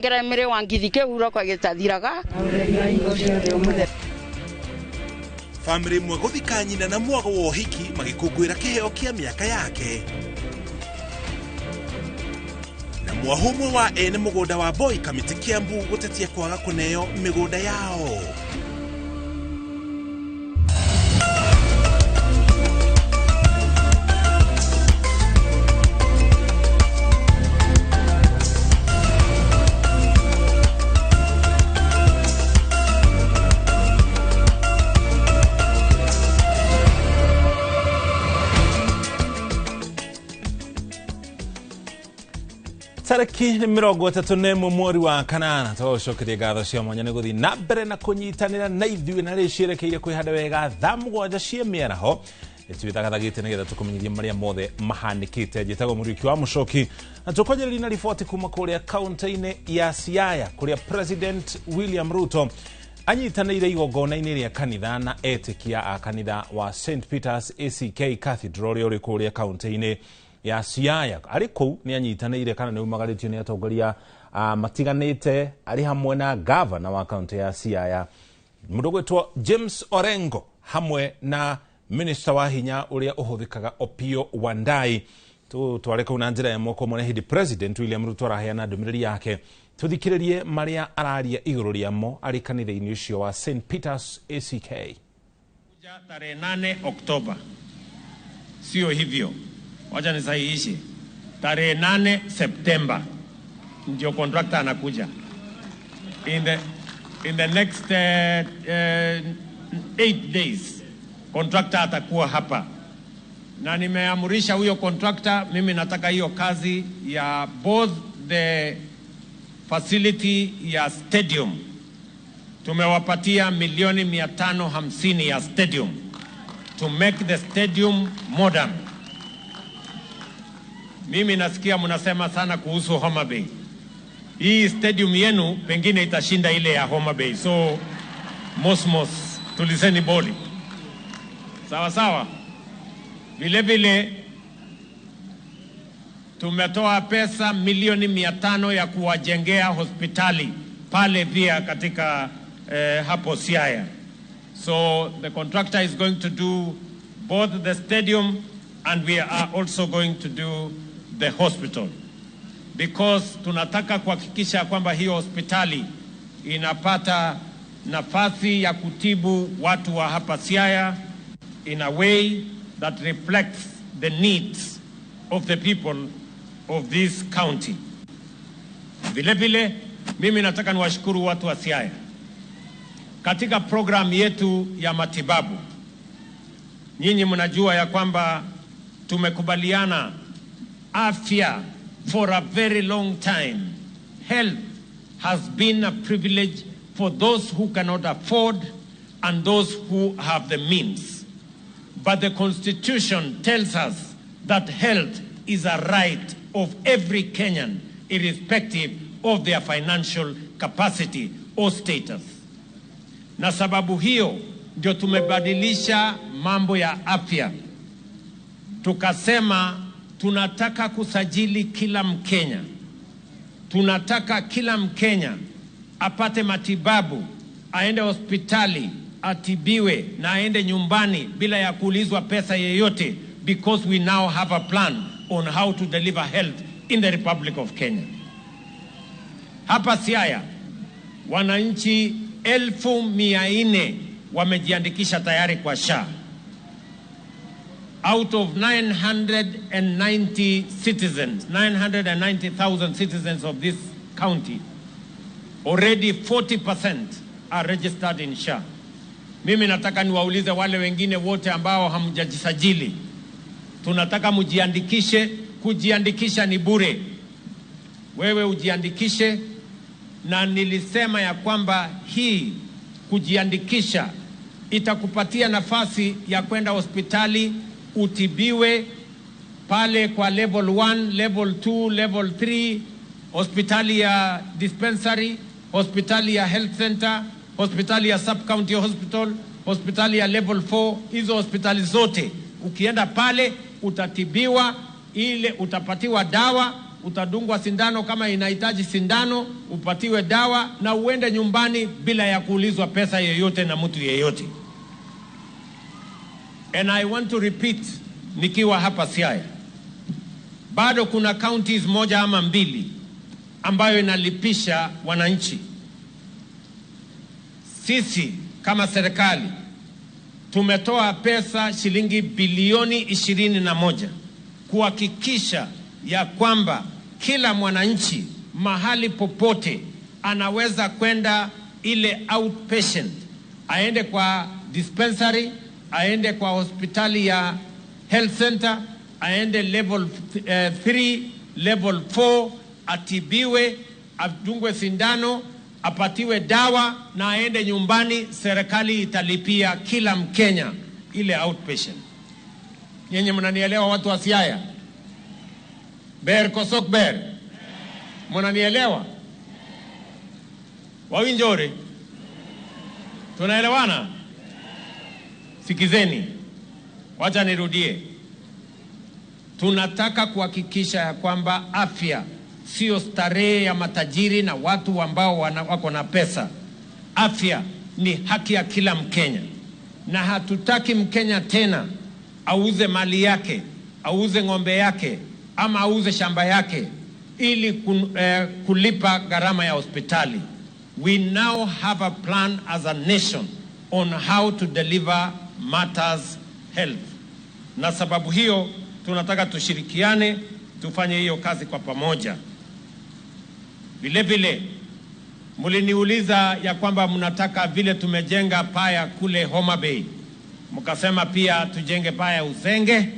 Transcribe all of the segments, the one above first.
Geremere wangithike uro kwa gitathiraga. Family mwe guthika nyina na mwago wa uhiki magikungwira kiheo kia miaka yake. Na mwahumwe wa ene mugunda wa Boy Kamiti Kiambu gutetia kwaga kuneo migunda yao. Tariki ni 31 mweri wa kanana twacokerie ngatho cia mwanya ni guthi na mbere na kunyitanira na ithuĩ na rĩcirekeire kwĩhanda wega thaa mũgwanja cia mĩaraho twĩthagathagĩte nĩgetha tũkũmenyithie marĩa mothe mahanĩkĩte. Njĩtagwo Mũriũki wa Mũchoki na tũkwanjĩrĩria na riboti kuma kũrĩa kaunti-inĩ ya Siaya kũrĩa President William Ruto anyitanĩire igongona-inĩ rĩa kanitha na etĩkia a kanitha wa St Peter's ACK Cathedral ũrĩ kũrĩa kaunti-inĩ ya Siaya. Ari kuu ni anyitanĩire kana nĩ umagaritio ni atongoria matiganĩte ari hamwe na governor wa kaunti ya Siaya mũndũ gwĩtwo James Orengo hamwe na minister wa hinya ũrĩa ũhũthĩkaga Opiyo Wandayi. Tware kũu na njĩra ya moko mwana hindi President William Ruto araheana ndũmĩrĩri yake tuthikĩrĩrie marĩa araria igũrũ rĩamo ari kanitha-inĩ ũcio wa St Peter's ACK. Tarehe 8 Oktoba, sio hivyo, wacha nisahihishe, tarehe 8 September ndio contractor anakuja. In the next 8 days contractor atakuwa hapa, na nimeamurisha huyo contractor, mimi nataka hiyo kazi ya both the facility ya stadium, tumewapatia milioni 550 ya stadium to make the stadium modern. Mimi nasikia mnasema sana kuhusu Homa Bay. Hii stadium yenu pengine itashinda ile ya Homa Bay. So mosmos tulizeni boli. Sawa sawa. Vile vile tumetoa pesa milioni 500 ya kuwajengea hospitali pale pia katika hapo Siaya. So the contractor is going to do both the stadium and we are also going to do the hospital, because tunataka kuhakikisha kwamba hiyo hospitali inapata nafasi ya kutibu watu wa hapa Siaya in a way that reflects the needs of the people of this county. Vile vile mimi nataka niwashukuru watu wa Siaya katika program yetu ya matibabu. Nyinyi mnajua ya kwamba tumekubaliana afya for a very long time. Health has been a privilege for those who cannot afford and those who have the means. But the Constitution tells us that health is a right of every Kenyan, irrespective of their financial capacity or status. Na sababu hiyo ndio tumebadilisha mambo ya afya. Tukasema tunataka kusajili kila Mkenya. Tunataka kila Mkenya apate matibabu, aende hospitali, atibiwe na aende nyumbani bila ya kuulizwa pesa yeyote, because we now have a plan on how to deliver health in the Republic of Kenya. Hapa Siaya wananchi 1400 wamejiandikisha tayari kwa SHA. Out of 990 citizens, 990,000 citizens of this county, already 40% are registered in SHA. Mimi nataka niwaulize wale wengine wote ambao hamjajisajili, tunataka mujiandikishe. Kujiandikisha ni bure. Wewe ujiandikishe, na nilisema ya kwamba hii kujiandikisha itakupatia nafasi ya kwenda hospitali utibiwe pale kwa level 1, level 2, level 3, hospitali ya dispensary, hospitali ya health center, hospitali ya sub-county hospital, hospitali ya level 4. Hizo hospitali zote ukienda pale utatibiwa, ile utapatiwa dawa utadungwa sindano kama inahitaji sindano, upatiwe dawa na uende nyumbani bila ya kuulizwa pesa yoyote na mtu yeyote. And I want to repeat, nikiwa hapa Siaya, bado kuna counties moja ama mbili ambayo inalipisha wananchi. Sisi kama serikali tumetoa pesa shilingi bilioni 21 kuhakikisha ya kwamba kila mwananchi mahali popote anaweza kwenda ile outpatient, aende kwa dispensary, aende kwa hospitali ya health center, aende level 3, level 4, atibiwe, adungwe sindano, apatiwe dawa na aende nyumbani. Serikali italipia kila Mkenya ile outpatient. Nyenye mnanielewa watu wa Siaya? Ber kosok ber. Mnanielewa? Wawinjore. Tunaelewana? Sikizeni. Wacha nirudie. Tunataka kuhakikisha ya kwamba afya sio starehe ya matajiri na watu ambao wako na pesa. Afya ni haki ya kila Mkenya. Na hatutaki Mkenya tena auze mali yake, auze ng'ombe yake, ama auze shamba yake ili kulipa gharama ya hospitali. We now have a plan as a nation on how to deliver matters health. Na sababu hiyo tunataka tushirikiane, tufanye hiyo kazi kwa pamoja. Vile vile muliniuliza ya kwamba mnataka vile tumejenga paya kule Homa Bay, mkasema pia tujenge paya Usenge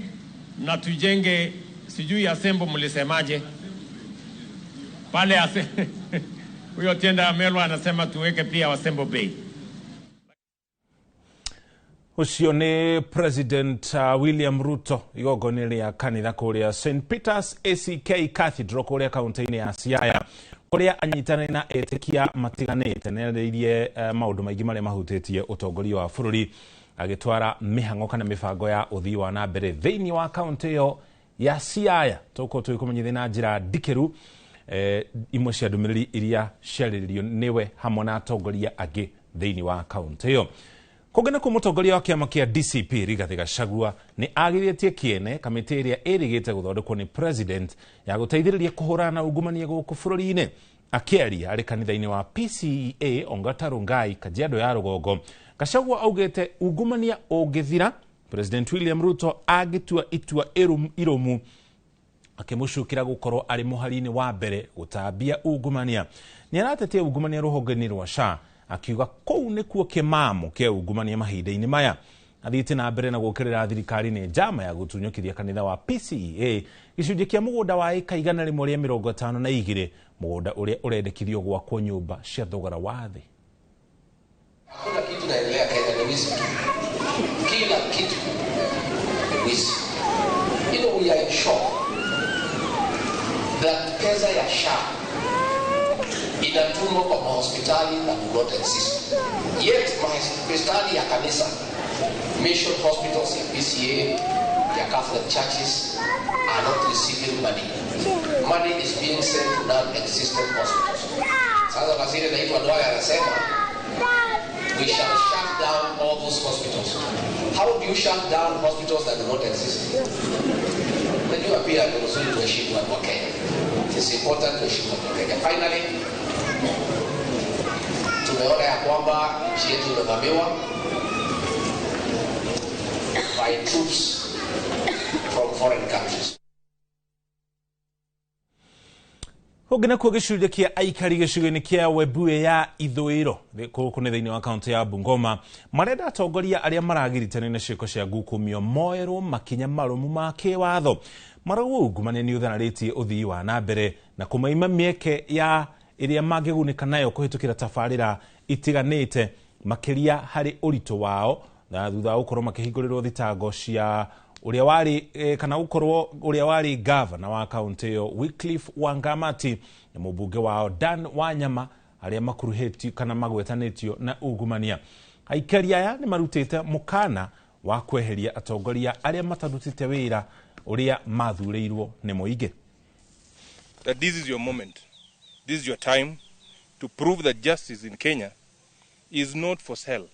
na tujenge sijui Asembo, mlisemaje pale huyo Tienda Amelwa anasema tuweke pia Asembo Bay. Ucio ni President William Ruto igogoni ya kanitha kuria St. Peter's ACK Cathedral kuria kaunti-ini ya Siaya, kuria anyitana na etekia matiganite nereirie maundu maingi maria mahutĩtie utongoria wa bũrũri, agitwara mihango kana mibango ya uthii wa na mbere thiini wa kaunti yo ya Siaya. Toko twikumenyithia na njira ndikeru imwe cia ndũmĩrĩri iria ciarĩrĩirio niwe hamwe na atongoria angĩ thiini wa kaunti yo. Kũgena kwa mũtongoria wa kĩama kĩa DCP Rigathĩ Gachagua nĩ agirĩtie kĩene kamĩtĩ ĩrĩa ĩrĩgĩte gũthondekwo nĩ president ya gũteithĩrĩria kũhũrana na ungumania gũkũ bũrũri-inĩ. Akĩaria arĩ kanitha-inĩ wa PCEA Ongata Rongai, Kajiado ya Rũgongo, Gachagua augĩte ungumania ũngĩthira, President William Ruto agĩtua itua irũmu akĩmũcukĩra gũkorwo arĩ mũhari-inĩ wa mbere gũtambia ungumania. Nĩaratetia ungumania rũhonge-inĩ rwa SHA, akiuga kou nĩkuo kĩmamo kĩa ungumania mahinda-inĩ maya. Athiĩte na mbere na gũkĩrĩra thirikari nĩ njama ya gũtunyũkithia kanitha wa PCEA gĩcunjĩ kĩa mũgũnda wa ĩka 152, mũgũnda ũrĩa ũrendekithio gwakwo nyũmba cia thogora wa thĩ. Hakuna kitu naendelea Kenya ni wizi tu. Kila kitu ni wizi. You know, we are in shock that pesa ya SHA inatumwa kwa hospitali that do not exist. Yet hospitali ya kanisa, mission hospitals ya PCA, ya Catholic churches are not receiving money. Money is being sent to non-existent hospitals. Sasa waziri naitwa Ndwaya anasema we shall shut down all those hospitals. How do you shut down hospitals that do not exist? Najua pia ni mzuri kuheshimu watu wa Kenya. It's important to heshimu watu wa Kenya. Finally, tumeona ya kwamba nchi yetu imevamiwa by troops from foreign countries. Hogena kwa gĩcunjĩ kĩa aikari gĩcigo-inĩ kĩa Webuye ya ithũĩro gũkũ nĩ thĩinĩ wa kaunti ya Bungoma marenda atongoria arĩa maragiritanĩria na ciĩko cia ngukumio moerwo makinya marũmu ma kĩwatho. Marauga ungumania nĩ ũthanarĩtie ũthii wa na mbere na kũmaima mĩeke ya ĩrĩa mangĩgunĩka nayo kũhĩtũkĩra tabarĩra itiganĩte makĩria harĩ ũritũ wao, na thutha gũkorwo makĩhingũrĩrwo thitango cia ũrĩa warĩ kana gũkorwo ũrĩa warĩ gavana wa kaunti ĩyo Wycliffe Wangamati na mũmbunge wao Dan Wanyama arĩa makuruhĩtio kana magwetanĩtio na ungumania. Aikari aya nĩ marutĩte mũkana wa kweheria atongoria arĩa matarutĩte wĩra ũrĩa mathurĩirwo nĩ mũingĩ. that this is your moment, this is your time to prove that justice in Kenya is not for sale.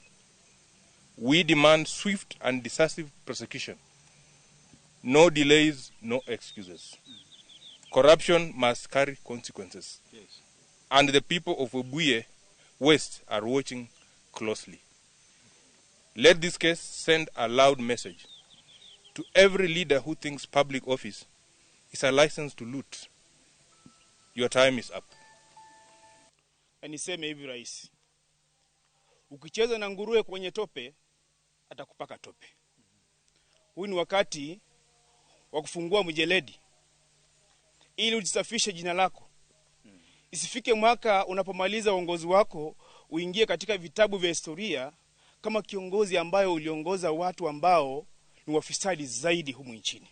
We demand swift and decisive prosecution. No delays, no excuses. Corruption must carry consequences. Yes. And the people of Webuye West are watching closely. Let this case send a loud message to every leader who thinks public office is a license to loot. Your time is up. Niseme hivi rais, ukicheza na nguruwe kwenye tope, atakupaka tope. Huu ni wakati wa kufungua mjeledi ili ujisafishe jina lako. Isifike mwaka unapomaliza uongozi wako uingie katika vitabu vya historia kama kiongozi ambaye uliongoza watu ambao ni wafisadi zaidi humu nchini.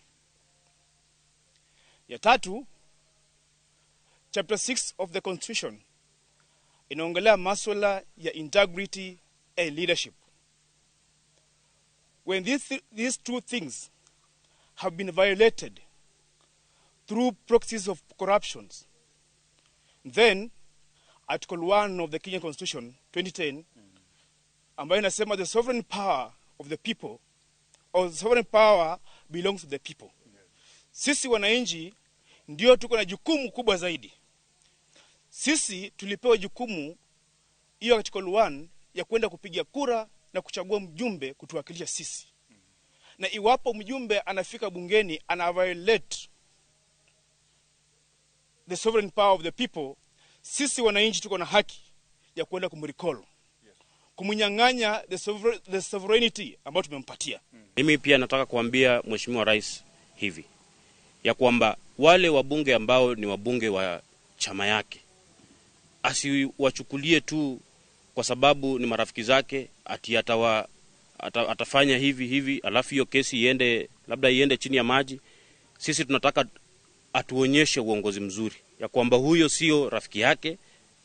Ya tatu, Chapter 6 of the Constitution inaongelea masuala ya integrity and leadership. When these two things have been violated through proxies of corruptions, then Article 1 of the Kenyan Constitution 2010 ambayo inasema the sovereign power of the people, or the sovereign power belongs to the people. Sisi wananchi ndio tuko na jukumu kubwa zaidi. Sisi tulipewa jukumu hiyo Article 1 ya kwenda kupiga kura na kuchagua mjumbe kutuwakilisha sisi. Na iwapo mjumbe anafika bungeni ana violate the sovereign power of the people, sisi wananchi tuko na haki ya kwenda kumrecall, kumunyang'anya the sovereignty ambayo tumempatia. Mimi pia nataka kuambia Mheshimiwa Rais hivi ya kwamba wale wabunge ambao ni wabunge wa chama yake asiwachukulie tu kwa sababu ni marafiki zake ati atafanya hivi alafu hiyo kesi iende chini ya maji. Sisi tunataka atuonyeshe uongozi mzuri ya kwamba huyo sio rafiki yake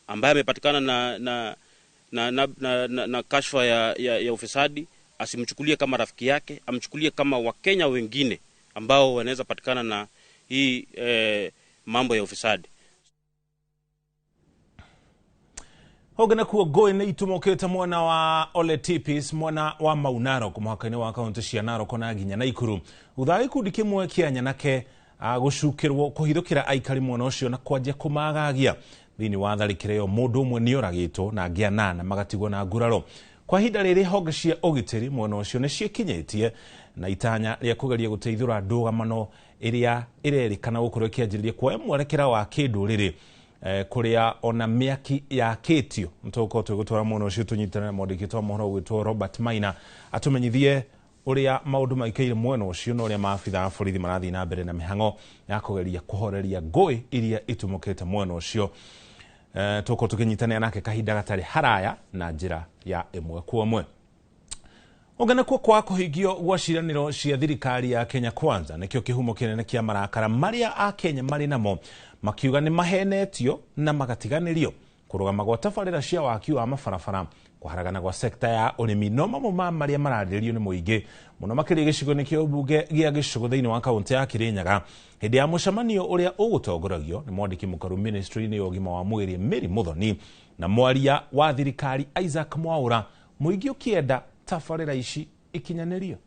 ambaye amepatikana na kashfa ya ufisadi. Asimchukulie kama rafiki yake, amchukulie kama Wakenya wengine ambao wanaweza patikana na hii mambo ya ufisadi. Hogana kuwa goe na itumoketa mwana wa Ole Tipis, mwana wa Maunaro kumuhakaini wa kaunti cia Narok na nginya Naikuru. Uthai kundi kimwe kia nyanake gucukirwo kuhithukira aikari mwana ucio na kwajia kumagagia thini wa tharikire yo mundu umwe ni oragitwo na ngiana na magatigwo na nguraro. Kwa hinda riri honge cia ugitiri mwana ucio ni ciekinyitie na itanya ria kugeria guteithura ndugamano iria irerikana gukorwo kianjiririe kwa mwerekera wa kinduriri kuria ona miaki ya ketio mtoko twigutwara mwana ucio tunyitana modikitwa mohoro gwitwo Robert Maina atumenyithie uria maundu maikeire mwana ucio no uria maafitha a borithi marathi na mbere na mihango ya kugeria kuhoreria ngui iria itumukite mwana ucio. Toko tukinyitana nake kahinda gatari haraya na njira ya imwe kwa imwe. Ongana kwa kuhigio gwa ciraniro cia thirikari ya Kenya Kwanza nikio kihumo kinene kia marakara maria a Kenya mari namo makiuga ni mahenetio na magatiganirio kurugama gwa tabarira cia waki wa mabarabara kuharagana gwa sekta ya urimi no mamwe maria mararirio ni muingi muno makiri gicigo nikio bunge gia gicigo thiini wa kaunti ya Kirinyaga hindi ya mucemanio uria ugutongoragio ni mwandiki mukaru ministry ni ugima wa mwiri Mary Muthoni na mwaria wa thirikari Isaac Mwaura muingi ukienda tabarira ici ikinyanirio.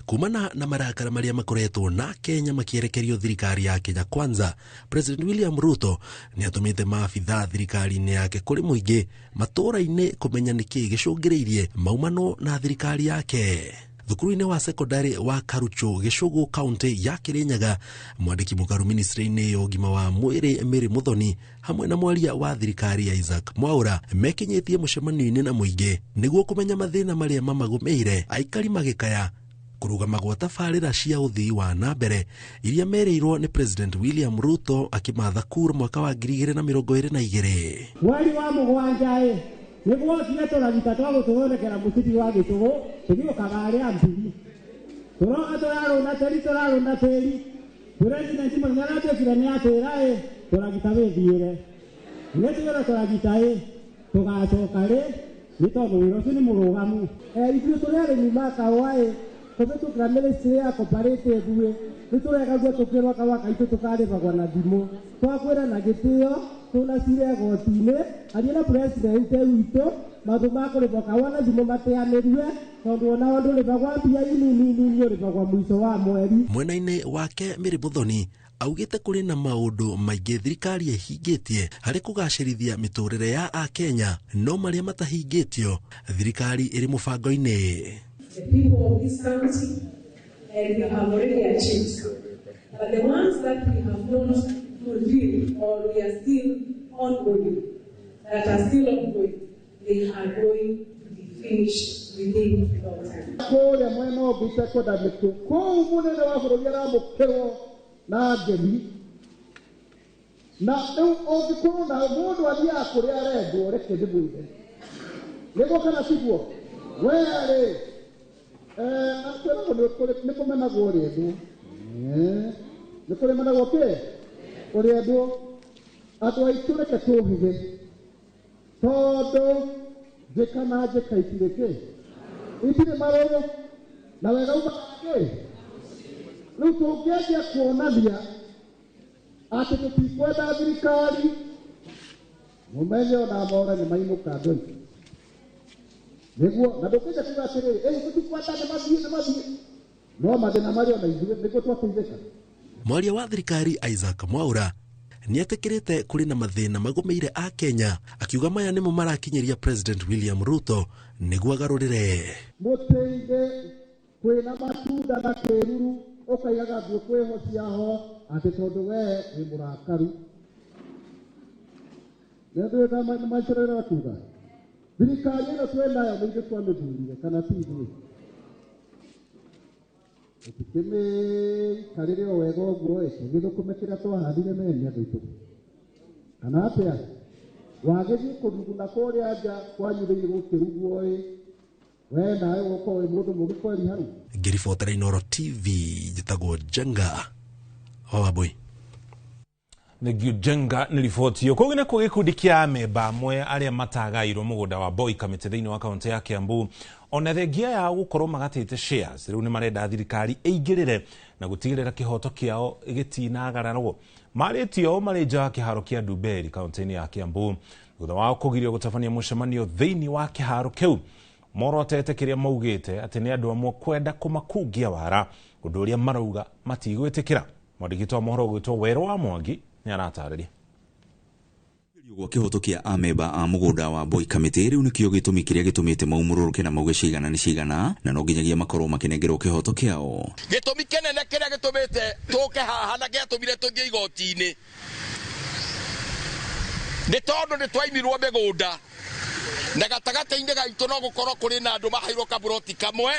Kumana na marakara maria makoretwo na Kenya makierekerio thirikari ya Kenya Kwanza, President William Ruto ni atumite maafitha thirikari-ini yake kuri muingi matura-ini kumenya niki gicungireirie maumano na thirikari yake. Thukuru-ini wa secondary wa Karucho Gicugu county ya Kirinyaga, mwandiki mukaru ministry-ini ya ugima wa mwiri Mary Muthoni hamwe na mwaria wa thirikari ya Isaac Mwaura mekinyitie mucemanio-ini na muingi niguo kumenya mathina maria mamagumeire aikari magikaya kurugama gwa tabarira cia uthii wa nambere iria mereirwo ni President William Ruto akimatha kura mwaka wa 2022. Mwari wa mugwanjae niguo cinetora gitatu gututhondekera musiti wa Gicugu tugiukaga aria mbiri turoga turarunda teri President Mwangarate kirani atwirae turagita withiire netugera turagitae tugacoka ri nitondu wiro ucio ni murugamu ithuĩ tũrĩ arĩmi makawaĩ Kumetukira ministry ya cooperative we niturega gwe tukirwa kawa kaitu tukari bagwa na thimo twakwira na gitio tunacire gotine ariana president wito maduma kuri bakawa na thimo mateanirwe tondu ona ndu ri bagwa bia ini ri bagwa mwiso wa mweri. Mwena-ini wake Mary Muthoni augite kuri na maundu maingi thirikari ihingitie hari kugacirithia miturire ya Akenya, no maria matahingitio thirikari iri mubango-ini. The people of this country, and we have already achieved. But the ones that we have not fulfilled, or we are still ongoing, that are still ongoing, they are going to be finished within no time. Kore mweno biteko da meko ko munene wa burugera mukero na ngemi na ogikuru na mundu athia kuri arendo reke ndimwire nego kana siguo were niko mena gore ndu niko mena goke ore ndu atwa itureke tuhige todo jekana jekaitireke itire maroro na wega ubake ruto geje kuonania ati tukikwenda thirikari mumenyo na mora ni maimuka ndoi niguo na ndukeje kuga atiri tukikwenda ni mathie no mathina mario na ithuĩ nĩguo twateithĩka. Mwaria wa thirikari Isaac Mwaura nietekirite kuri na mathina magomeire a Kenya, akiuga maya nimo marakinyeria President William Ruto niguo agarurire. Muteithe kwina matunda na kiruru ukaigaga thio kwihociaho ati tondu we ni murakaru ndio kama maisha kuga thirikari ino twendayo nĩ twamĩthurire kana ti ithuĩ karire o wega ũguo gĩthũkũme kĩrĩa twahandire meni andũ aitũ kana atĩa wagĩthiĩ kũruguna kũrĩa nja kwanyuĩrĩire gũkĩrugwo we nawe gũkorwo wĩ mũndũ mũgĩ kweri hau. Ngĩribotera Inooro TV njĩtagwo Jenga Wambui. Nĩguo Jenga nĩ riboti yo kũgina kũ gĩkundi kĩa amemba amwe arĩa matagairwo mũgũnda wa Boy Kamĩtĩ thĩinĩ wa kaunti ya Kiambu ona thengia ya gũkorwo magatĩte shares rĩu nĩ marenda thirikari ĩingĩrĩre na gũtigĩrĩra kĩhoto kĩao gĩtinagararwo. Marĩtio marĩ nja wa kĩharo kĩa Nduberi kaunti-inĩ ya Kiambu thutha wa kũgirio gũtabania mũcemanio thĩinĩ wa kĩharo kĩu. Morotete kĩrĩa maugĩte atĩ nĩ andũ amwe kwenda kũmakungia wara ũndũ ũrĩa marauga matigwĩtĩkĩra. Mwandĩki wa mohoro gwĩtwo Wero wa Mwangi nĩ aratarĩria. Gwa kĩhoto kĩa amemba a mũgũnda wa Boy Kamĩtĩ rĩu nĩkĩo gĩtũmi kĩrĩa gĩtũmĩte maumũrũrũke na mauge cigana nĩ cigana na no nginyagia makorwo makĩnengerwo kĩhoto kĩao. Gĩtũmi kĩnene kĩrĩa gĩtũmĩte tũke haha na gĩatũmire tũthiĩ igoti-inĩ nĩ tondũ nĩ twaimirwo mĩgũnda na gatagatĩ-inĩ gaitũ no gũkorwo kũrĩ na andũ maheirwo kaburoti kamwe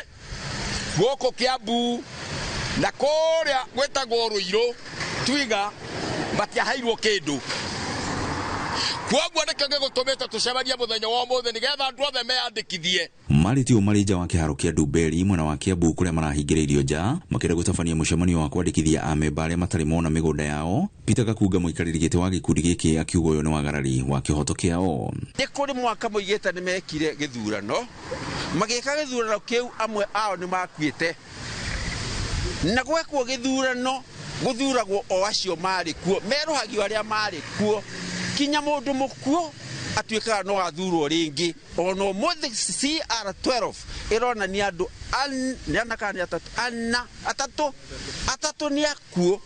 gũkũ Kiambu na kũrĩa gwĩtagwo Rũirũ Twiga matiaheirwo kĩndũ. Kwoguo nĩkĩo gĩgũtũmĩte tũcemanie mũthenya wa ũmũthĩ nĩgetha andũ othe meyandĩkithie. Marĩtio marĩ nja wa kĩharo kĩa Nduberi mwena wa Kiambu kũrĩa marahingĩrĩirio nja makĩenda gũtabania mũcemanio wa kwandĩkithia amemba arĩa matarĩ mona mĩgũnda yao. Peter Kakunga mũikarĩri gĩtĩ wa gĩkundi gĩkĩ akiuga ũyũ nĩ wagarari wa kĩhoto kĩao. Nĩ kũrĩ mwaka mũigĩte nĩ mekire gĩthurano magĩka gĩthurano kĩu amwe ao nĩ makuĩte na gwekwo gĩthurano gũthuragwo o acio marĩ kuo meruhagio arĩa marĩ kuo kinya mũndũ mũkuo atuĩkaga no athurwo rĩngĩ ona ũmũthĩ CR12 ĩronania andũ atatũ nĩ akuo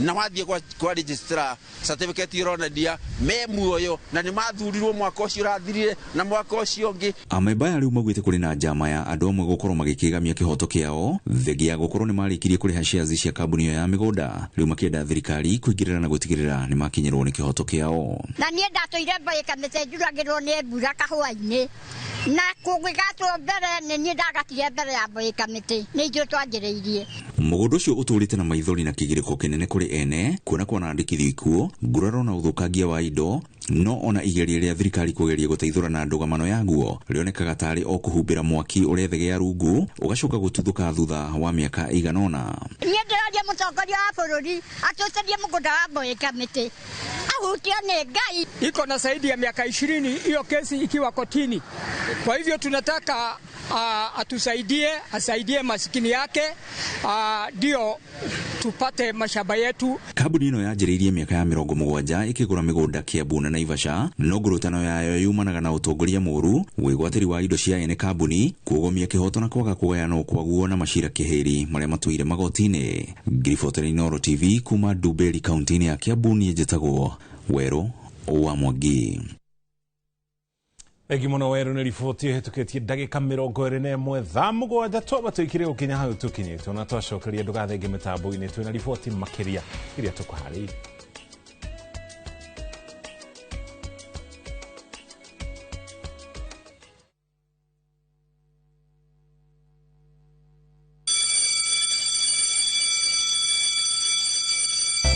na wathiĩ kwa registrar certificate ironania me muoyo na nĩ mathurirwo mwaka ũcio ũrathirire na mwaka ũcio ũngĩ. Amemba aya rĩu maugĩte kũrĩ na njama ya andũ amwe gũkorwo magĩkĩgamia kĩhoto kĩao thengia ya gũkorwo nĩ marĩkirie kũrĩha shares cia kambuni ĩyo ya mĩgũnda rĩu makĩenda thirikari kũingĩrĩra na gũtigĩrĩra nĩ makinyĩrwo nĩ kĩhoto kĩao. Na niĩ ndatũire Boy Kamĩtĩ njuragĩrwo nĩ mbura kahũa-inĩ na kũgĩgatwo mbere nĩ niĩ ndagatire mbere ya Boy Kamĩtĩ nĩ ithuĩ twanjĩrĩirie. Mũgũnda ũcio ũtũrĩte na maithori na kĩgirĩko kĩnene kũrĩ ene kuona kwanandĩkithio ikuũ nguraro na ũthũkangia wa indo no ona igeria rĩa thirikari kũgeria gũteithũra na ndũgamano yaguo rĩonekaga tarĩ o kũhumbĩra mwaki ũrĩa thegea rungu ũgacoka gũtuthũka thutha wa mĩaka ĩigana ũna. Niĩ ndĩroria mũtongoria wa bũrũri atũcarie mũgũnda wa Boy Kamĩtĩ ahutio nĩ Ngai. Iko na zaidi ya miaka 20 hiyo kesi ikiwa kotini. Kwa hivyo tunataka atusaidie, asaidie masikini yake, ndio tupate mashamba yetu. Kambuni ino yanjĩrĩirie miaka ya 70 ikigura migunda Kiambu na Naivasha, no ngurutano yayo yumanaga na utongoria mũru, wĩgwatĩri wa indo cia ene kambuni, kuogomia kĩhoto na kwaga kũgayana kwaguo na macira kĩhĩri marĩa matuire magoti-inĩ. Ngiribotera Inooro TV kuma Nduberi kaunti-inĩ ya Kiambu, niĩ njĩtagwo Werũ wa Mwangi. Egi muno Werũ nĩ riboti ĩhĩtũkĩtie ndagĩka 21 thaa 7 twaba tũikire gũkinya hau tũkinyĩtwo na twacokeria ndũgathenge mĩtambo-inĩ twĩna riboti makĩria iria tũkũharĩirie.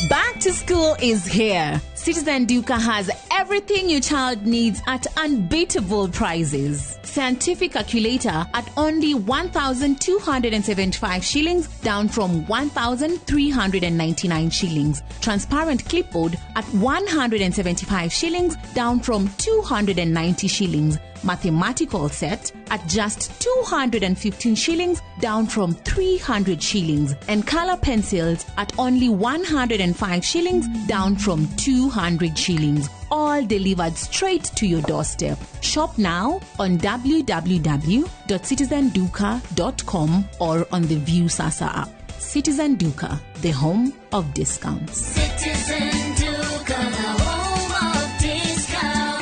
Back to school is here. Citizen Duka has everything your child needs at unbeatable prices. Scientific calculator at only 1,275 shillings, down from 1,399 shillings. Transparent clipboard at 175 shillings, down from 290 shillings. Mathematical set at just 215 shillings, down from 300 shillings. And color pencils at only 105 shillings, down from 200 shillings. All delivered straight to your doorstep. Shop now on www.citizenduka.com or on the View Sasa app. Citizen Duka, the home of discounts. Citizen Duka, the home of discounts.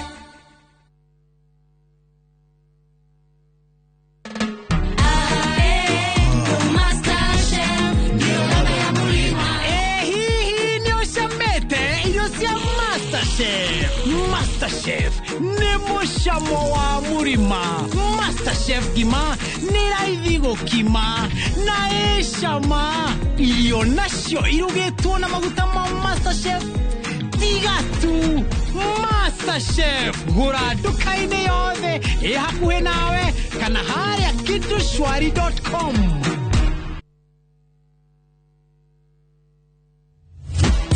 Masterchef nemo shamo wa murima. Masterchef gima niraithi gukima na eshama irio nacio irugetwo na maguta ma Masterchef tigatu. Masterchef gura duka-inĩ yothe hakuhĩ nawe kana harĩa kitushwari.com.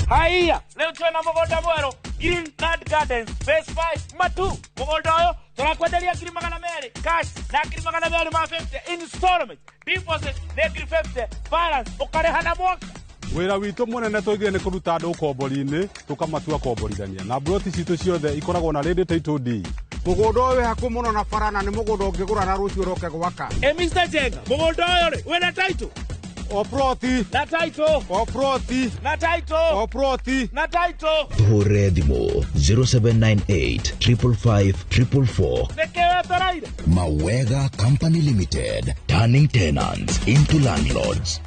Haya, leo tuna mugunda mweru Greenland Gardens Phase 5 Matu. Mugunda oyo turakwenderia ngiri 200 cash na ngiri 250 installment. Deposit na ngiri 50 balance ukarehana mwaka. Wĩra witũ mũnene tũigire nĩ kũruta andũ kombori-inĩ tũkamatua komborithania na broti citũ ciothe ikoragwo na rĩndĩ title deed. Mũgũnda ũyũ wĩ hakuhĩ mũno na bara na nĩ mũgũnda ũngĩgũra na rũciũ ũroke gwaka. Mr. Jenga, mũgũnda ũyũ rĩ wĩna title? Oproti na title. Oproti na title. Oproti na title. Hore Dimo 0798 555 444. Nekewe taraire. Mawega Company Limited, turning tenants into landlords.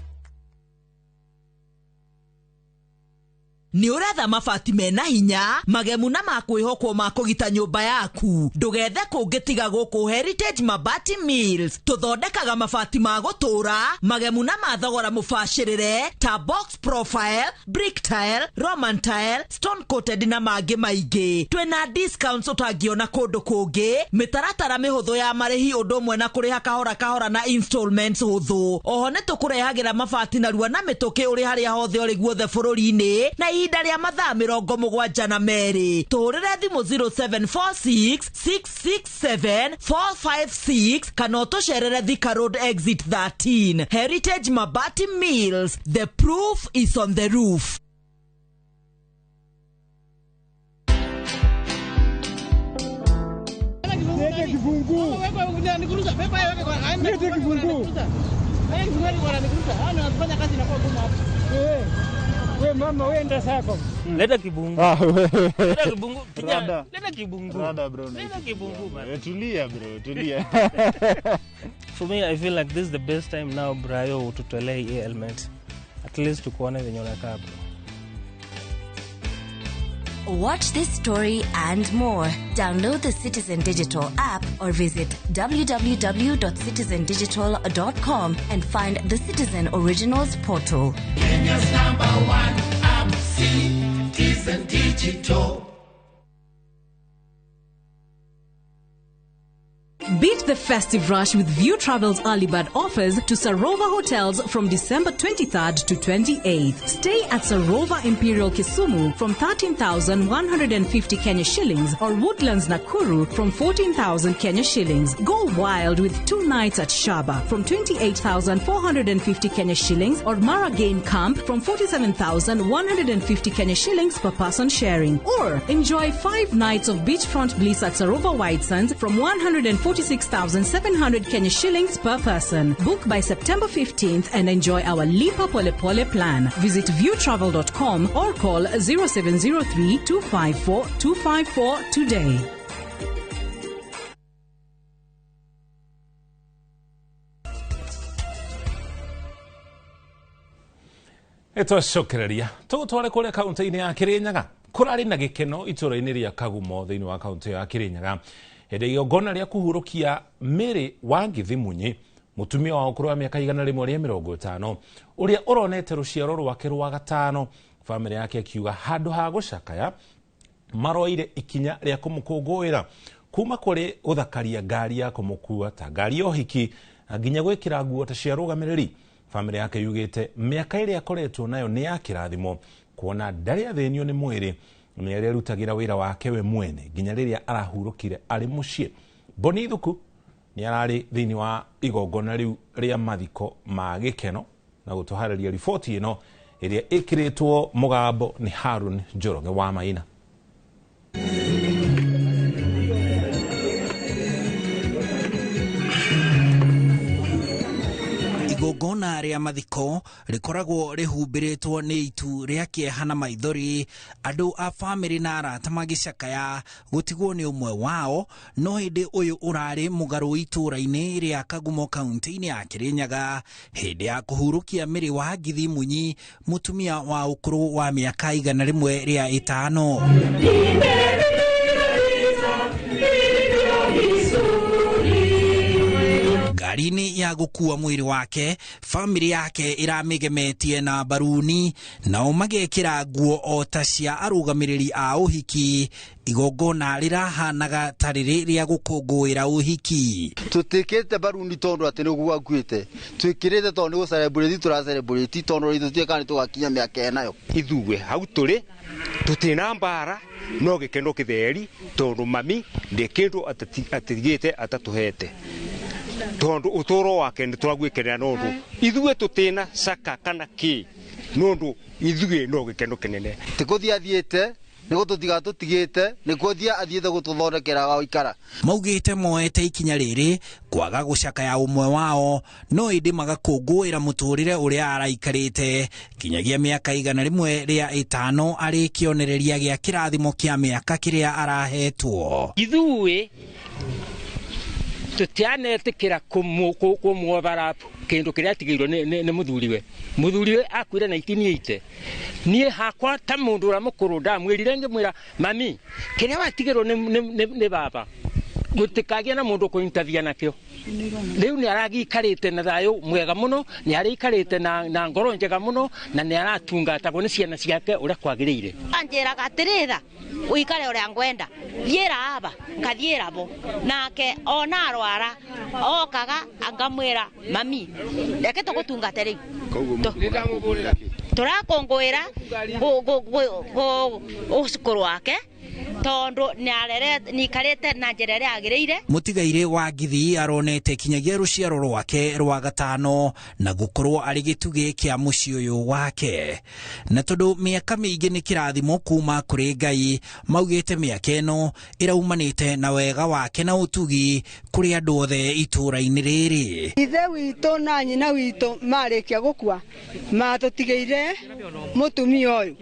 Ni uretha mabati mena hinya, magemu na makwĩhokwo ma kũgita nyũmba yaku. Ndũgethe kũngĩtiga gũkũ Heritage Mabati Mills. Tũthondekaga mabati ma gũtũra, magemu na mathogora mũbacĩrĩre ta box profile, brick tile, roman tile, stone coated na mangĩ maingĩ. Twĩna discounts ũtangĩona kũndũ kũngĩ, mĩtaratara mĩhũthũ ya marĩhi ũndũ ũmwe na kũrĩha kahora kahora na installments hũthũ. Oho nĩ tũkũrehagĩra mabati narua na mĩtũkĩ ũrĩ harĩa hothe ũrĩ guothe bũrũri-inĩ na ihinda rĩa mathaa 72. Tũhũrĩre thimũ 0746 667 456 kana ũtũcerere Thika Road Exit 13. Heritage Mabati Mills, the proof is on the roof. Lete kifungu. Lete kifungu. We mama wenda sako. Leta kibungu. Leta kibungu. Leta kibungu. Rada bro. Leta kibungu man. Tulia bro, tulia. For me I feel like this is the best time now Brayo tutolee hii element. At least tukuone venye unakaa bro. Watch this story and more. Download the Citizen Digital app or visit www.citizendigital.com and find the Citizen Originals portal. Kenya's #1 app, Citizen Digital. Beat the festive rush with View Travel's early bird offers to Sarova hotels from December 23rd to 28th. Stay at Sarova Imperial Kisumu from 13,150 Kenya shillings or Woodlands Nakuru from 14,000 Kenya shillings. Go wild with 2 nights at Shaba from 28,450 Kenya shillings or Maragain Camp from 47,150 Kenya shillings per person sharing. Or enjoy 5 nights of beachfront bliss at Sarova White Sands from 146,700 Kenya shillings per person. Book by September 15th and enjoy our Lipa Pole Pole plan. Visit viewtravel.com or call 0703 254 254 today. Itwacokereria tugutware kuria kaunti-ini ya Kirinyaga kurari na gikeno itũra-inĩ ria Kagumo thĩinĩ wa kaunti ya Kirinyaga hĩndĩ igongona rĩa kuhurukia Mary Wangithi Munyi mutumia wa ũkũrũ wa mĩaka 150 ũrĩa ũronete rũciaro rwake rwa gatano. Famĩlĩ yake akiuga handũ ha gũcakaya maroire ikinya rĩa kũmũkũngũĩra kuma kũrĩ gũthakaria ngari ya kũmũkua ta ngari ya ũhiki nginya gwĩkĩra nguo ta cia rũgamĩrĩri. Famĩlĩ yake yugĩte mĩaka ĩrĩa akoretwo nayo nĩ ya kĩrathimo kuona ndarĩ athĩnio nĩ mwĩrĩ nĩ arĩa arutagĩra wĩra wake we mwene nginya rĩrĩa arahurũkire arĩ mũciĩ. Boni Thuku nĩ ararĩ thĩinĩ wa igongona rĩu rĩa mathiko ma gĩkeno na gũtũharĩria riboti ĩno ĩrĩa ĩkĩrĩtwo mũgambo nĩ Harun Njoroge wa Maina. Igongona rĩa mathiko rikoragwo rihumbĩrĩtwo nĩ itu rĩa kĩeha na maithori, andũ a bamĩrĩ na arata magĩcakaya gũtigwo nĩ ũmwe wao. No hĩndĩ ũyũ ũrarĩ mũgarũ itũra-inĩ rĩa Kagumo kaunti-inĩ ya Kirinyaga hĩndĩ ya kũhurũkia Mary Wangithi Munyi mutumia wa ũkũrũ wa mĩaka 105. Ngari-inĩ ya gũkua mwĩrĩ wake, famĩlĩ yake ĩramĩgemetie na baruni nao magekĩra nguo o ta cia arũgamĩrĩri a ũhiki. Igongona rĩrahanaga ta rĩrĩ rĩa gũkũngũĩra ũhiki. Tũtikĩte baruni tondũ atĩ nĩguo akuĩte, twĩkĩrĩte tondũ nĩ gũcelebrate, tũracelebrate tondũ tũtuĩka nĩ tũgakinya mĩaka ĩnayo. Ithuĩ hau tũrĩ tũtina mbara no gĩkeno kĩtheri tondũ mami ndĩ kĩndũ atigĩte atatũhete tondu utoro wake ni twagwikenera nondu ithuĩ tutina caka kana ki nondu ithuĩ no gikeno kinene tikuthia athiĩte nĩguo tũtigatũtigĩte nĩkuo athiĩte gũtũthondekera wa ikara. Maugĩte moete ikinya rĩrĩ kwaga gũcakaya ũmwe wao no ĩndĩ magakũngũĩra mũtũrĩre ũrĩa araikarĩte kinyagia mĩaka 105 arĩ kĩonereria gĩa kĩrathimo kĩa mĩaka kĩrĩa arahetwo. Ithuĩ tutianetikira kumwobara kindu kiria atigirwo ni muthuriwe akuire 1980 nie hakwa ta mundu ura mukuru ndamwirire ngimwira mami kiria watigirwo ni baba gutikagia na mundu kuintavia nakio riu ni aragikarite na thayo mwega muno ni arikarite na ngoro njega muno na ni aratungatagwo ni ciana ciake uria kwagirire anjera gatirira uikare uria ngwenda thiera aba kathiera bo nake ona arwara okaga angamwira mami reke tugutungate riu turakongwira ucukuru wake tondu nikarite na njĩra ĩrĩa yagĩrĩire. Mũtigaire Wangithi aronete kinyagia rũciaro rwake rwa gatano na gũkorwo arĩ gĩtugĩ kĩa mũciĩ ũyũ wake. Na tondũ mĩaka mĩingĩ nĩ kĩrathimo kuma kũrĩ Ngai, maugĩte mĩaka ĩno ĩraumanĩte na wega wake na ũtugi kũrĩ andũ othe itũra-inĩ rĩrĩ. Ithe witũ na nyina witũ marĩkia gũkua matũtigĩire mũtumia ũyũ,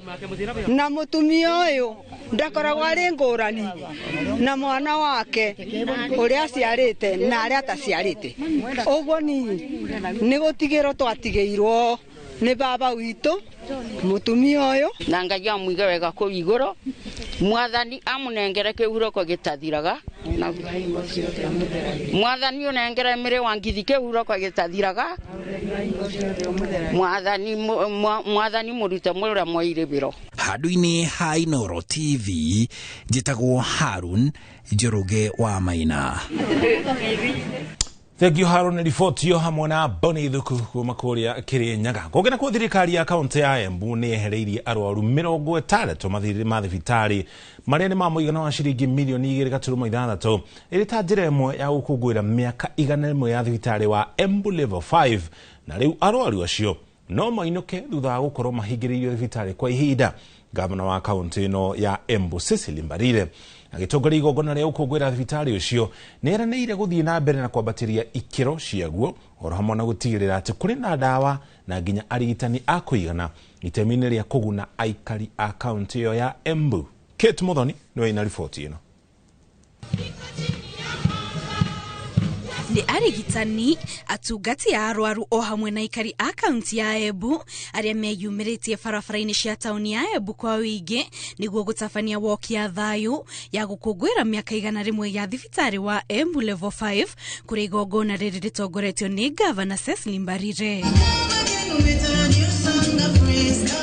na mũtumia ũyũ ndakoragwo arĩ ngũrani na mwana wake ũrĩa aciarĩte na arĩa ataciarĩte. Ũguo nĩ gũtigĩrwo twatigĩirwo nĩ baba witũ mũtumia ũyũ, na Ngai amũige wega kũu igũrũ, mwathani amũnengere kĩhurũko gĩtathiraga mwathani onengere mire wangithike uro kwa gitathiraga mwathani murute mwira moire biro handu-inĩ ha Inooro TV njĩtagwo Harun Njoroge wa Maina. Thank you Harun, riboti yo hamwe na Boni Thuku kuma kuria Kirinyaga. Kũgena kwa thirikari ya kaunti ya Embu nĩ ehereirie arwaru 60 ma thibitari marĩa nĩ ma mũigana wa ciringi milioni 2.6 ĩrĩ ta njĩra ĩmwe ya gũkũngũĩra mĩaka 100 ya thibitari wa Embu level 5, na rĩu arwaru acio no mainũke thutha wa gũkorwo mahingĩrĩirio thibitari kwa ihinda. Gavana wa kaunti ĩno ya Embu Cecily Mbarire agĩtongoria igongona rĩa gũkũngũĩra thibitari ũcio nĩeranĩire gũthiĩ na mbere na kwambatĩria ikĩro ciaguo oro hamwe na gũtigĩrĩra atĩ kũrĩ na ndawa na nginya arigitani a kũigana itemi-inĩ rĩa kũguna aikari a kaunti ĩyo ya Embu. Kate Muthoni nĩwe ina riboti ĩno. Nĩ arigitani atungati a arwaru o hamwe na ikari a kaunti ya Embu arĩa meyumĩrĩtie barabara-inĩ cia tauni ya Embu kwa wĩingĩ nĩguo gũtabania woki ya thayũ ya gũkũngũĩra mĩaka 100 ya thibitari wa Embu level 5 kũrĩ igongona rĩrĩ rĩtongoretio nĩ Gavana Cecily Mbarire.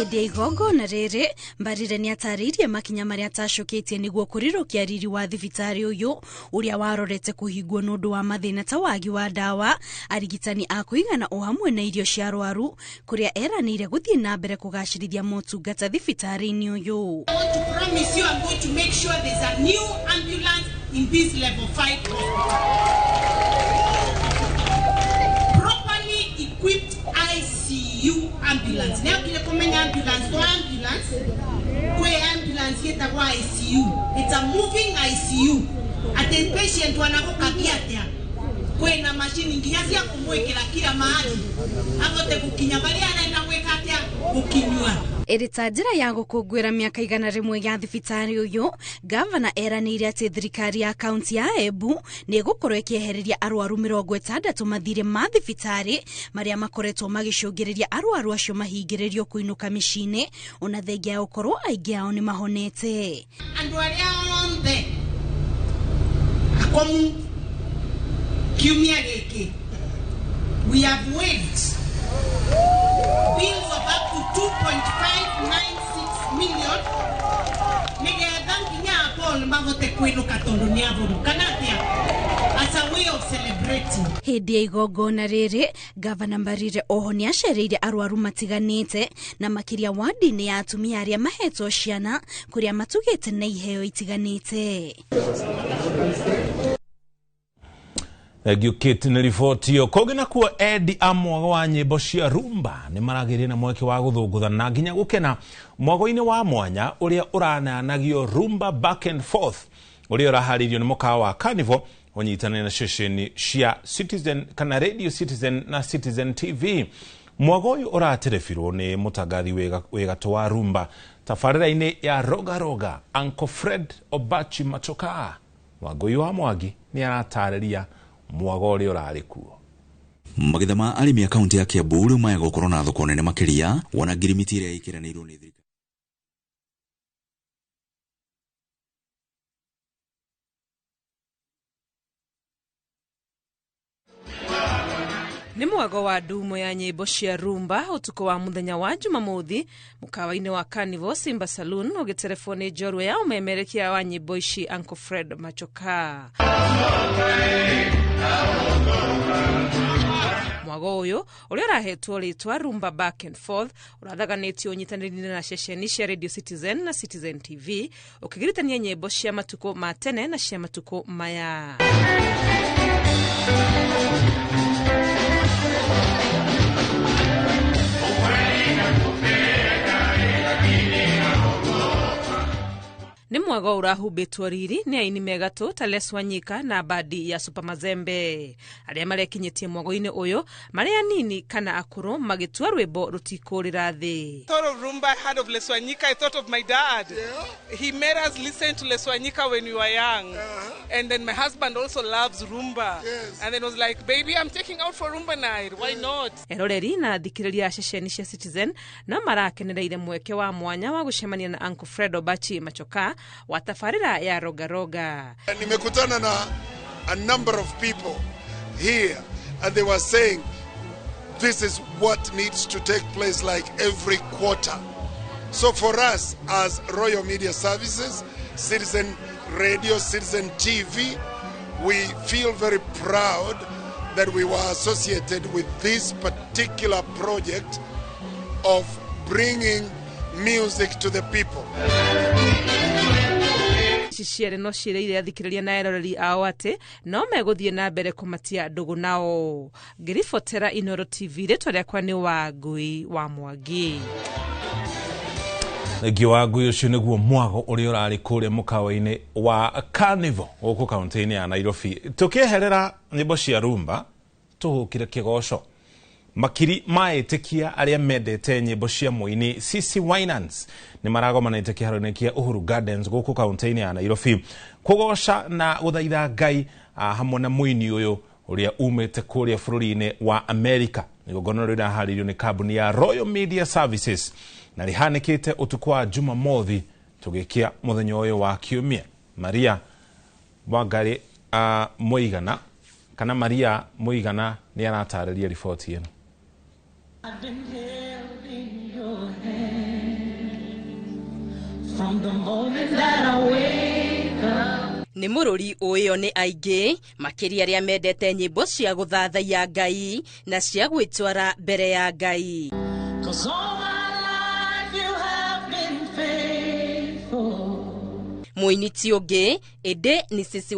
Hĩndĩ ya igongona rĩrĩ, Mbarire nĩ atarĩirie makinya marĩa atacũkĩtie nĩguo kũrirũkia riri wa thibitari ũyũ ũrĩa warorete kũhingwo nĩ ũndũ wa mathĩna ta wagi wa ndawa, arigitani a kũigana o hamwe na irio cia arwaru, kũrĩa eranĩire gũthiĩ na mbere kũgacĩrithia motungata thibitari-inĩ ũyũ. I want to promise you I'm going to make sure there's a new ambulance in this level 5 hospital. Properly equipped ICU ambulance. Now kile kumenya ambulance kwe ambulance yeta kwa ICU. It's a moving ICU. Ate patient wanakokagia atia. Kwe na machine nginya cia kumwekera kila mahali. Agote kukinya bali anaenda kweka atia kukinywa. Ĩrĩ ta njĩra ya gũkũngũĩra mĩaka 100 ya thibitari ũyũ, Gavana eranĩire atĩ thirikari ya kaunti ya Embu nĩ ĩgũkorwo ĩkĩehereria arwaru 60 mathirĩ ma thibitari marĩa makoretwo magĩcũngĩrĩria arwaru acio mahingĩrĩrio kũinũka mĩciĩ-inĩ ona thengia ya gũkorwo aingĩ ao nĩ mahonete. Andũ arĩa othe akomu kiumia gĩkĩ we have waived bills of up to 2.596 million. Nigetha nginya Paul magote kwinuka tondu ni avuru kana atia as a way of celebrating. Hĩndĩ ya igongona rĩrĩ, Gavana Mbarire oho nĩ acereire arwaru matiganĩte na makĩria wadi-inĩ ya atumia arĩa mahetwo ciana kũrĩa matugĩte na iheo itiganĩte. Kate nĩ riboti yo. Kũgena kuo Eddie a mwago wa nyĩmbo cia rumba nĩ maragĩrĩria na mweke wa gũthũngũtha na nginya gũkena mwago-inĩ wa mwanya ũrĩa ũrananagio rumba back and forth ũrĩa ũraharĩirio nĩ mũkawa wa Carnival ũnyitanĩire na ceceni cia Citizen kana Radio Citizen na Citizen TV. Mwago ũyũ ũraterebirwo nĩ mũtangathi wĩgatũ wa rumba tabarĩra-inĩ ya Roga Roga, Uncle Fred Obachi Machoka. Wangũi wa Mwangi nĩ aratarĩria mwago ũrĩa ũrarĩ kuo. Magetha ma arĩmi a kaunti ya Kiambu rĩu maya gũkorwo na thoko nene makĩria wona ngirimiti ĩrĩa ĩkĩranĩirwo nĩ thirikari. Nĩ mwago wa ndumo ya nyĩmbo cia rumba ũtukũ wa mũthenya wa Jumamothi mũkawa-inĩ wa Carnival Simba Saloon ũgĩterebwo nĩ njorua ya ũmemerekia wa nyĩmbo ici Uncle Fred Machoka. Mwago ũyũ ũrĩa ũrahetwo rĩtwa rumba back and forth ũrathaganĩtio ũnyitanĩri na ceceni cia Radio Citizen na Citizen TV ũkĩgiritania nyĩmbo cia matukũ ma tene na cia matukũ maya. Nĩ mwago ũrahumbĩtwo riri nĩ aini megatũ ta Les Wanyika na badi ya Super Mazembe arĩa marekinyĩtie mwago-inĩ ũyũ marĩ anini kana akũrũ magĩtua rwĩmbo rutikũrĩra thĩ. Thought of rumba I heard of Les Wanyika. I thought of my dad. He made us listen to Les Wanyika when we were young. And then my husband also loves rumba. And then was like, baby, I'm taking out for rumba night. Why not? Eroreri na thikĩrĩria a ceceni cia Citizen na marakenereire mweke wa mwanya wa gũcemania na Uncle Fred Obachi Machoka wa tafarira ya Rogaroga. Nimekutana na a number of people here and they were saying this is what needs to take place like every quarter. So for us as Royal Media Services, Citizen Radio, Citizen TV, we feel very proud that we were associated with this particular project of bringing music to the people. Ciciere no cireire athikiriria na eroreri ao ati no meguthie na mbere kumatia ndugu nao. Ngiribotera Inoro TV ritwa riakwa ni Wangui wa Mwangi. Giwagui ucio niguo mwago uri urari kuria mukawa-ini wa Carnival guku kaunti-ini ya Nairobi. Tukiherera nyimbo cia rumba tuhukire kigoco. Makiri maetikia aria mendete nyimbo cia muini CC Winans ni maragomanite kiharo-ini kia Uhuru Gardens guku kaunti-ini ya Nairobi kugoca na guthaitha Ngai hamwe na muini uyu uria umite kuria bururi-ini wa America. Igongona rira haririo ni kambuni ya Royal Media Services na rihanikite utuku wa Jumamothi tugikia muthenya uyu wa kiumia. Maria Wangari Muigana kana Maria Muigana ni aratariria riboti ino. I've been held in your hand from the moment that I wake up. Ni mururi uyo ni aige makiri aria mendete nyimbo cia guthathaia Ngai na cia gwitwara mbere ya Ngai. 'Cause all my life you have been faithful. Muini ti ungi ede ni CC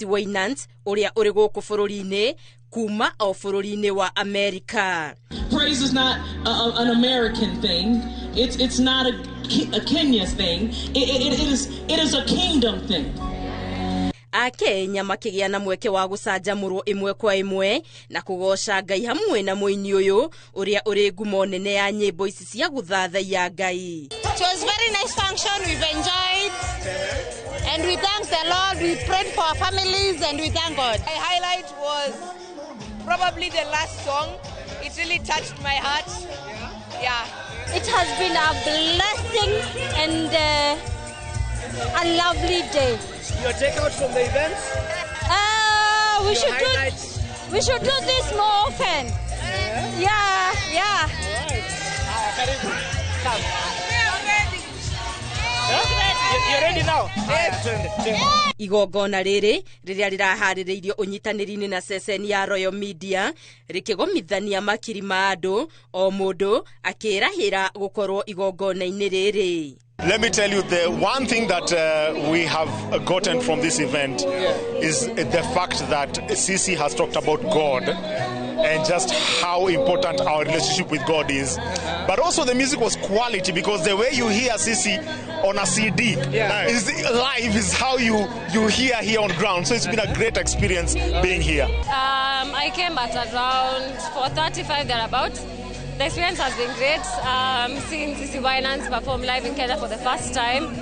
Winans uria uri guku bururi-ini kuma o bururi-ini wa America. Praise is not an American thing. It's not a Kenya thing. It is a kingdom thing. Akenya makigia na mweke wa gucanjamurwo imwe kwa imwe na kugoca Ngai hamwe na muini uyu uria uri ngumo nene ya nyimbo ici cia guthathaia Ngai. It was very nice function. We've enjoyed and we thank the Lord. We prayed for our families and we thank God. My highlight was probably the last song. It really touched my heart. Yeah. It has been a blessing and a lovely day. Your takeout from the event? We should do this more often. Yeah. Come. You're ready now? Yes. Igongona riri riria rirahaririirio unyitaniri-ini na ceceni ya Royal Media rikigomithania makiri ma andu o mundu akirahira gukorwo igongona-ini riri. Let me tell you, the one thing that we have gotten from this event is the fact that CC has talked about God and just how important our relationship with God is. But also the music was quality because the way you hear CC on a CD is live is how you hear here on ground. So it's been a great experience being here. I came at around 4:35 thereabouts. The experience has been great. Seeing CC Winans perform live in Kenya for the first time.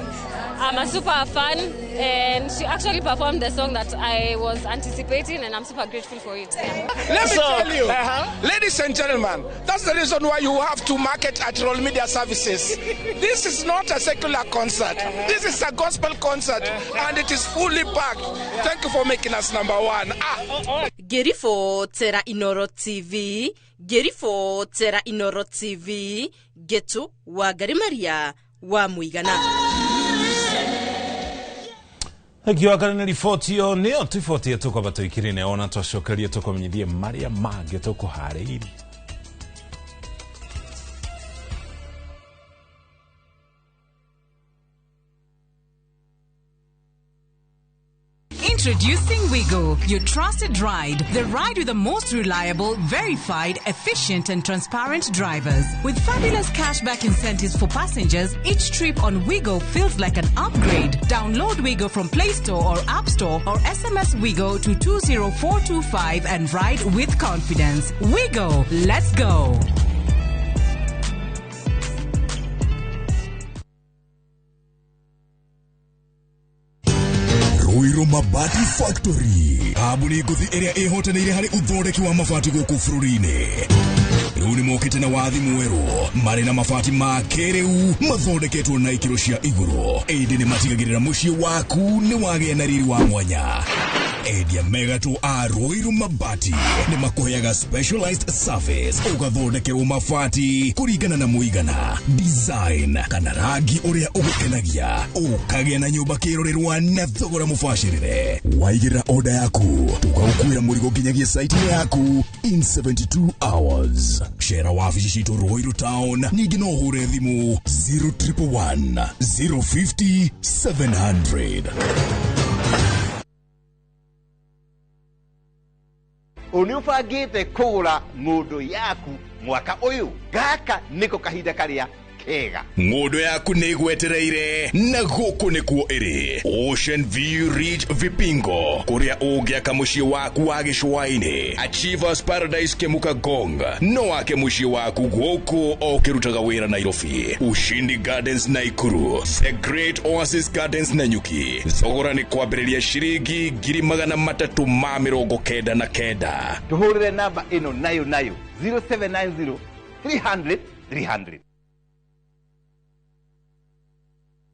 I'm a super fan, and she actually performed the song that I was anticipating, and I'm super grateful for it. Yeah. Let me tell you, ladies and gentlemen, that's the reason why you have to market at Royal Media Services. This is not a secular concert. This is a gospel concert, and it is fully packed. Thank you for making us number one. Gerifo Tera Inoro TV, Getu Wangari Maria wa Muigana. Giwagari na riboti yo nio riboti yetu batuikirine ona twacokerie tukomenyithie maria mangĩ tukuharĩirie. Introducing Wigo, your trusted ride. The ride with the most reliable, verified, efficient and transparent drivers. With fabulous cashback incentives for passengers, each trip on Wigo feels like an upgrade. Download Wigo from Play Store or App Store or SMS Wigo to 20425 and ride with confidence. Wigo, let's go. Ruiru Mabati Factory. Kambuni nguthi iria ihotanĩire harĩ uthondeki wa mabati gũkũ bũrũri-inĩ. Rĩu nĩ mokĩte na wathi mwerũ marĩ na mabati ma kĩrĩu mathondeketwo na ikĩro cia igũrũ. Ĩndĩ nĩ matigagĩrĩra mũciĩ waku nĩ wagĩa na riri wa mwanya. Endia Megato a Ruiru Mabati nĩ makũheaga specialized service ũgathondekerwo mabati kũringana na mũigana, design kana rangi ũrĩa ũgũkenagia. Ũkagĩa na nyũmba kĩrorerwa na thogora mũbacĩrĩre. Waigĩra order yaku tũgagũkuĩra mũrigo nginyagia site yaku in 72 hours. Shera wabici citũ Ruiru Town, ningĩ no ũhũre thimũ 0111 050 700. Unifagite kugura mundu yaku mwaka uyu gaka niko kahinda karia kega. Ng'ondo yaku nĩ gwetereire na gũkũ nĩkuo ĩrĩ Ocean View Ridge Vipingo, kũrĩa ũngĩaka mũciĩ waku wa gĩcũa-inĩ. Achievers Paradise Kemuka Gong no wake mũciĩ waku gũkũ o ũkĩrutaga wĩra Nairobi. Ushindi Gardens Naikuru, The Great Oasis Gardens Nanyuki. Thogora nĩ kwambĩrĩria ciringi 399. Tuhurire namba ino nayo 0790 300 300.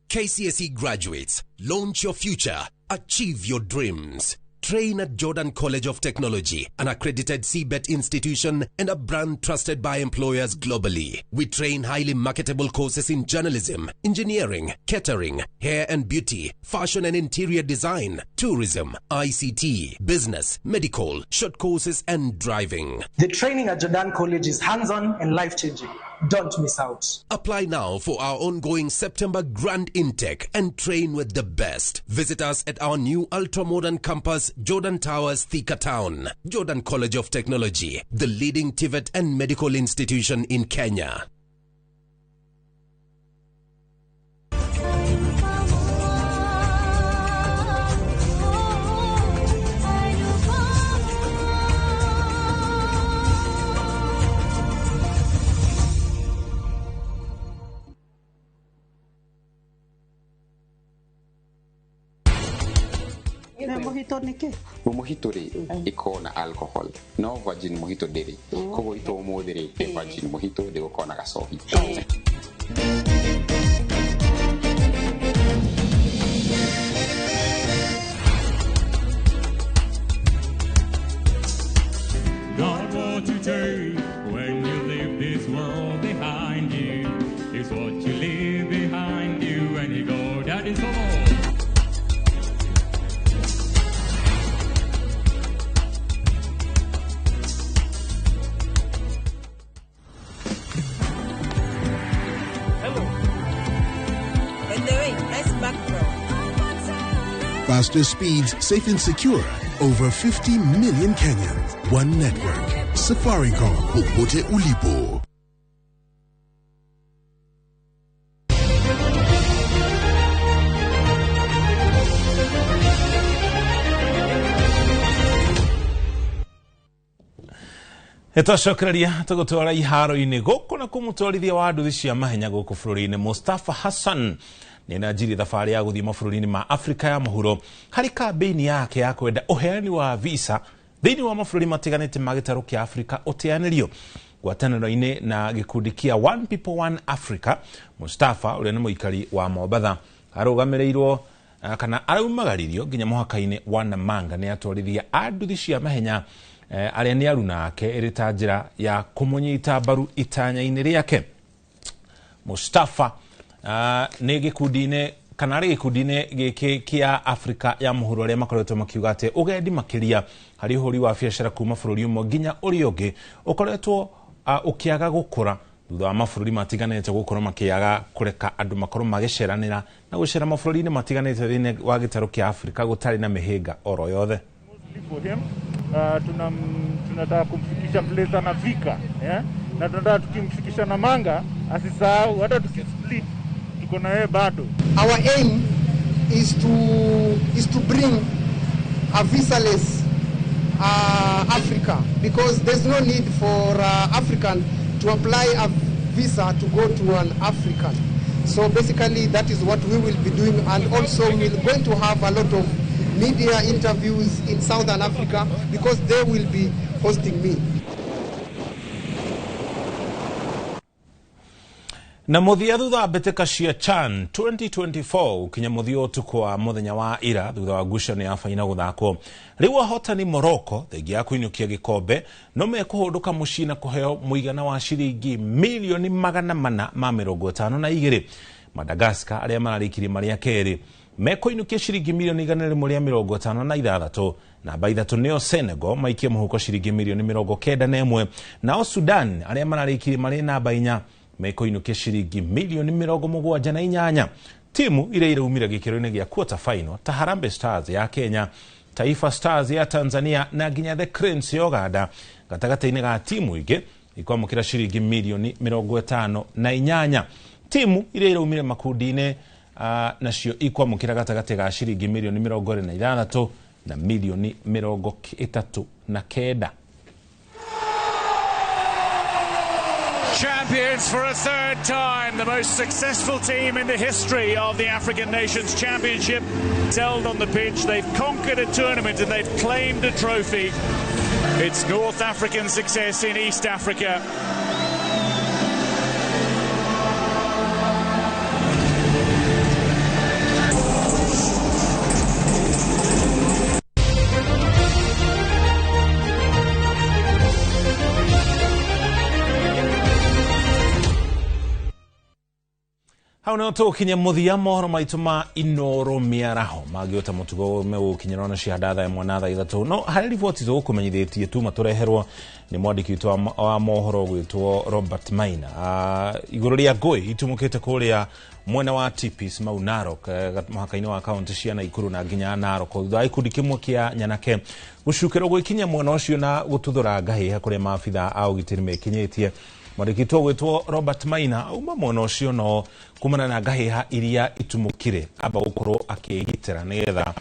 KCSE graduates, launch your future, achieve your dreams. Train at Jordan College of Technology, an accredited CBET institution and a brand trusted by employers globally. We train highly marketable courses in journalism, engineering, catering, hair and beauty, fashion and interior design, tourism, ICT, business, medical, short courses and driving. The training at Jordan College is hands-on and life-changing. Don't miss out. Apply now for our ongoing September Grand Intake and train with the best. Visit us at our new ultra-modern campus, Jordan Towers, Thika Town. Jordan College of Technology, the leading TVET and medical institution in Kenya. Mojito ri iko na alcohol no virgin mojito ndiri koguo ito umuthi ri virgin mojito ndi gukona gacohi. God, what you take when you leave this world behind you is what you leave behind you when you go. That is all. Faster speeds, safe and secure. Over 50 million Kenyans. One network. Safaricom. Popote ulipo. Etocokereria tũgũtwara iharo-inĩ gũkũ na kũmũtwarithia wa nduthi cia mahenya gũkũ bũrũri-inĩ Mustafa Hassan nĩna njiri thabarĩ ya gũthiĩ mabũrũri-inĩ ma Afrika ya mũhuro harĩ kambĩini yake ya kwenda ũheani wa visa thĩinĩ wa mabũrũri matiganĩte ma gĩtarũ kĩa Afrika ũteanĩrio. Ngwatanĩro-inĩ na gĩkundi kĩa One People One Africa, Mustafa ũrĩa nĩ mũikari wa Mombatha arũgamĩrĩirwo kana araumagaririo nginya mũhaka-inĩ wa Namanga nĩ atwarithia a nduthi cia mahenya arĩa nĩ aruna ake ĩrĩ ta njĩra ya kũmũnyita mbaru itanya-inĩ rĩake. Mustafa nĩ gĩkundi-inĩ kana arĩ gĩkundi-inĩ gĩkĩ kĩa Afrika ya mũhuro arĩa makoretwo makiuga atĩ ũgendi makĩria harĩ ũhũri wa biacara kuma bũrũri ũmwe nginya ũrĩa ũngĩ ũkoretwo ũkĩaga gũkũra thutha wa mabũrũri matiganĩte gũkorwo makĩaga kũreka andũ makorwo magĩceranĩra na gũcera mabũrũri-inĩ matiganĩte thĩinĩ wa gĩtarũ kĩa Afrika gũtarĩ na mĩhĩnga oro yothe. Tunataka kumfikisha Mleza na Vika, na tunataka tukimfikisha Namanga asisahau hata tukisplit tuko na yeye bado. Our aim is to bring a visa-less Africa, because there's no need for African to apply a visa to go to an African. So basically that is what we will be doing, and also we're going to have a lot of media interviews in Southern Africa because they will be hosting me. Na muthia thutha mbeteka cia CHAN 2024 ukinya muthia utuku wa muthenya wa ira thutha wa ngucanio ya faina guthakwo riu ahotani Morocco thengia kuinukia gikombe no mekuhunduka mucii na kuheo muigana wa ciringi milioni 452. Madagascar aria mararikirie maria keri mekuinukia ciringi milioni 156 namba ithatu nio Senegal maikie muhuko ciringi milioni 91 nao Sudan aria mararikirie mari namba 4 mekuinukia ciringi milioni 78. Timu ile iraumira gikiro-ini gia quarter final ta Harambee Stars ya Kenya, Taifa Stars ya Tanzania na nginya the Cranes ya Uganda gatagati-ini ga timu ingi ikwamukira ciringi milioni 58. Timu ile iraumira makundi-ini nacio ikwamukira gatagati ga ciringi milioni 26 na milioni 39. Champions for a third time, the most successful team in the history of the African Nations Championship. Held on the pitch, they've conquered a tournament and they've claimed a trophy. It's North African success in East Africa. Hau no tukinya muthia mohoro maitu ma Inoro miaraho magiota mutugo megukinyirana ciadatha ya mwanatha ithatu no hari riboti zo kumenyithetie tu matureherwo ni mwandiki witu wa mohoro gwitwo Robert Maina iguru ria ngui itumukite kuria mwena wa Tipis mau Narok mahakaini wa county cia Nakuru na nginya Narok thutha ikundi kimwe kia Nyanake gucukira gwikinya mwena ucio na gututhura ngahi hakuria maabitha au gitiri mekinyetie Marikitwo gwitwo Robert Maina uma mwena ucio no kumana na ngahiha iria itumukire aba gukorwo akigitira nigetha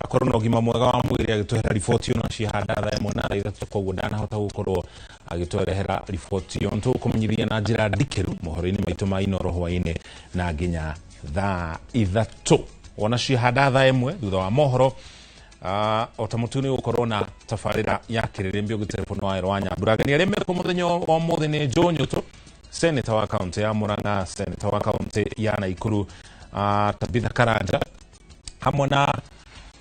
akorwo no gima mwega wa mwiri agitwehera riboti yo no cihandatha ya mwana ithatu koguo ndanahota gukorwo agitwerehera riboti yo ntukumenyiria na njira ndikiru mohoro-ini maitu ma Inoro hwaine na nginya thaa ithatu ona cihandatha imwe thutha wa mohoro otamutuni ukorwo na tafarira ya kiririmbio gitelefoni wa Rwanya buragani areme ko muthenya wa muthenya Jonyoto Senator wa county ya Murang'a, Senator wa county ya Nakuru Tabitha Karanja hamwe na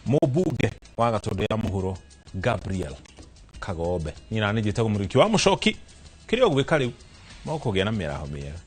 mubunge wa Gatundu ya Muhuro Gabriel Kagobe nina nijite kumuriki wa mucoki kirio gwika riu moko gena miraho miega.